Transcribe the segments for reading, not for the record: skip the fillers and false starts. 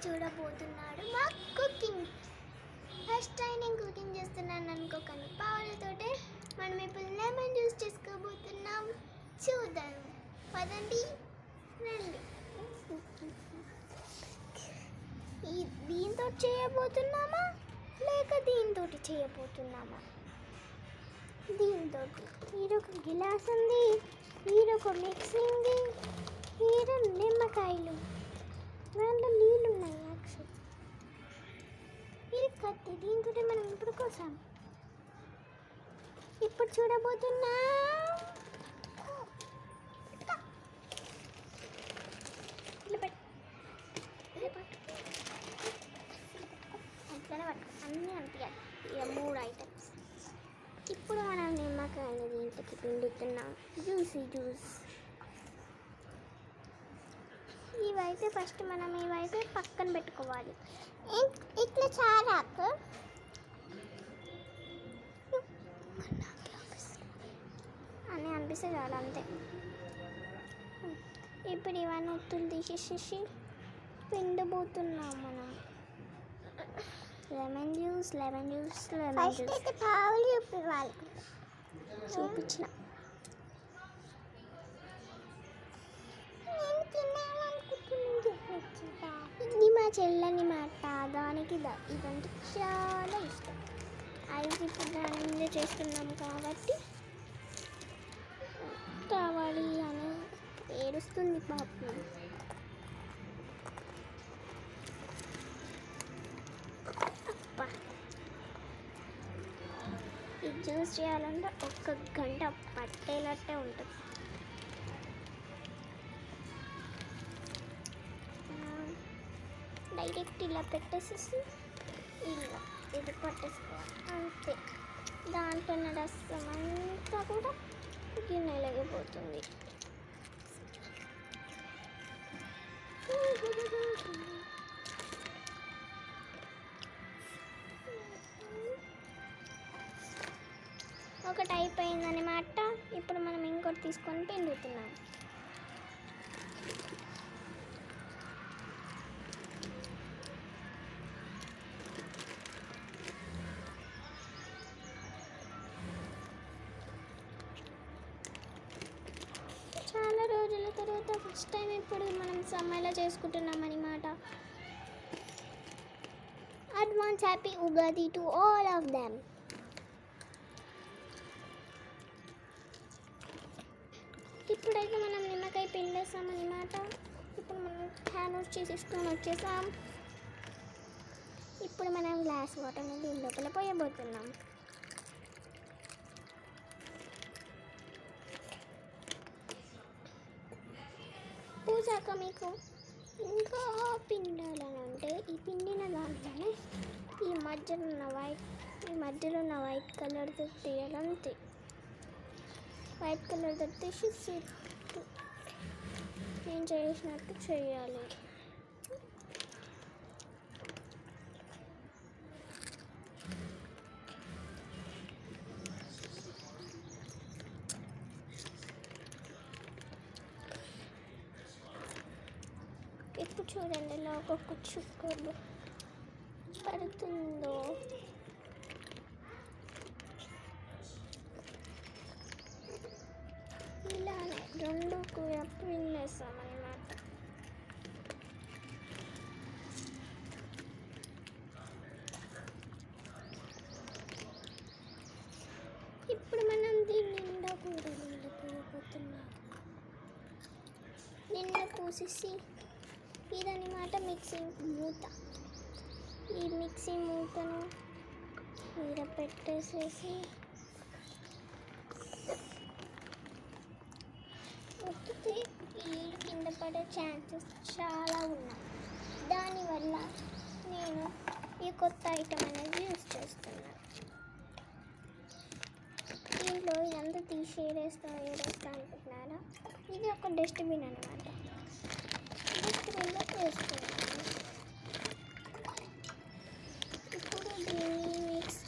చూడబోతున్నాడు మా cooking. First time నేను cooking చేస్తున్నాను అనుకోకండి. పావులతోటే మనం ఇప్పుడు లెమన్ జ్యూస్ చేసుకోబోతున్నాం. చూద్దాం పదండి రండి. దీంతో చేయబోతున్నామా లేక దీంతో చేయబోతున్నామా? దీంతో ఈడొక గిలాస్ ఉంది, ఈడొక మిక్సింగ్, ఈడ నిమ్మకాయలు, దాంట్లో నీళ్ళు ఉన్నాయి. యాక్చువల్ ఇది కత్తి, దీంతో మనం ఇప్పుడు కోసం ఇప్పుడు చూడబోతున్నా. అన్నీ అంటాయి. ఇక 3 ఐటమ్స్. ఇప్పుడు మనం నిమ్మకాయని దీంట్లోకి పిండుతున్నాం. జ్యూస్ ఇవైతే ఫస్ట్ మనం ఇవైతే పక్కన పెట్టుకోవాలి. ఇట్లా చాలా అని అనిపిస్తే చాలు, అంతే. ఇప్పుడు ఇవన్నీ ఒత్తులు తీసేసి పిండబోతున్నాం మనం. లెమన్ జ్యూస్ పావులు చూపించిన. ఇది మా చెల్లని మాట, దానికి ఇదంటే చాలా ఇష్టం. అయితే ఇప్పుడు దాని చేస్తున్నాం కాబట్టి కావాలి అని ఏడుస్తుంది పాపం. ఈ జ్యూస్ చేయాలంటే 1 గంట పట్టేలట్టే ఉంటుంది. డైరెక్ట్ ఇలా పెట్టేసేసి ఇలా ఇది పట్టేసుకోవాలి, అంతే. దాంట్లో ఉన్న రసం అంతా కూడా గిన్నెలగిపోతుంది. ఒకటి అయిపోయిందన్నమాట. ఇప్పుడు మనం ఇంకోటి తీసుకొని పిండుతున్నాం. చాలా రోజుల తర్వాత ఫస్ట్ టైం ఇప్పుడు మనం సమ్మర్లో చేసుకుంటున్నాం అన్నమాట. Advance happy Ugadi to all of them. ఇప్పుడైతే మనం నిమ్మకాయ పిండేసాం అన్నమాట. ఇప్పుడు మనం హ్యాండ్ వాష్ చేసేసుకొని వచ్చేసాం. ఇప్పుడు మనం గ్లాస్ వాటర్ని దీని లోపల పోయబోతున్నాం. పూసాక మీకు ఇంకా పిండాలని అంటే ఈ పిండిన దాంట్లోనే ఈ మధ్యలో ఉన్న వైట్ కలర్తో తీయాలంతే. వైట్ కలర్ తీసి నేను చేసినట్టు చేయాలి. ఇప్పుడు చూడండి ఇలా ఒక్కొక్క చుక్కలు పడుతుందో. ఇలానే 2 కూడా పిండేస్తాం అన్నమాట. ఇప్పుడు మనం దీని నిండా కూడా నీళ్ళు పోయబోతున్నాం. నిండా పోసేసి ఇదన్నమాట మిక్సింగ్ మూత. ఈ మిక్సింగ్ మూతను మీద పెట్టేసేసి ఒత్తితే నీళ్ళు కింద పడే ఛాన్సెస్ చాలా ఉన్నాయి. దానివల్ల నేను ఈ కొత్త ఐటమ్ అనేది యూజ్ చేస్తున్నాను. దీంట్లో ఇదంతా తీసి ఏరేస్తా అనుకుంటున్నారా? ఇది ఒక డస్ట్బిన్ అన్నమాట. డస్ట్బిన్లో వేస్తున్నాను. ఇప్పుడు దీన్ని మిక్స్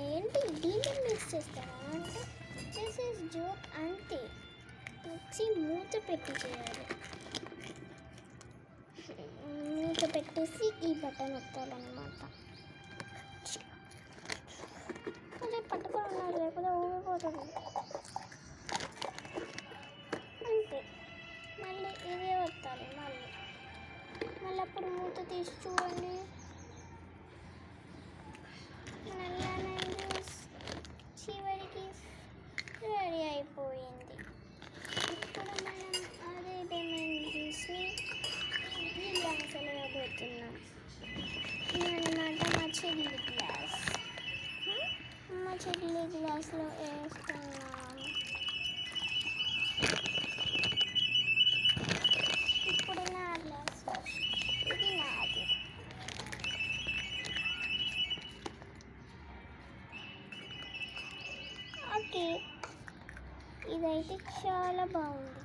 ఏంటి దీన్ని మిక్స్ చేస్తారా అంటే దిస్ ఈజ్ జోక్, అంతే. మిక్సీ మూత పెట్టి చేయాలి. పెట్టేసి ఈ బటన్ నొక్కాలన్నమాట. అదే పట్టుకొని ఉన్నారు, లేకపోతే ఊగిపోతుంది. అంతే, మళ్ళీ ఇదే వత్తాలి. మళ్ళీ అప్పుడు మూత తీసి చూడండి. మన లెమన్ జ్యూస్ చివరికి రెడీ అయిపోయింది. ఇప్పుడు మనం అదే లెమన్ జ్యూస్ని ఈ గ్లాసులో వేయబోతున్నాం. ఇదన్నమాట మా చెల్లి గ్లాస్. మా చెల్లి గ్లాస్లో వేస్తున్నాము. ఇప్పుడు నా గ్లాస్, ఇది నాది. ఓకే, ఇదైతే చాలా బాగుంది.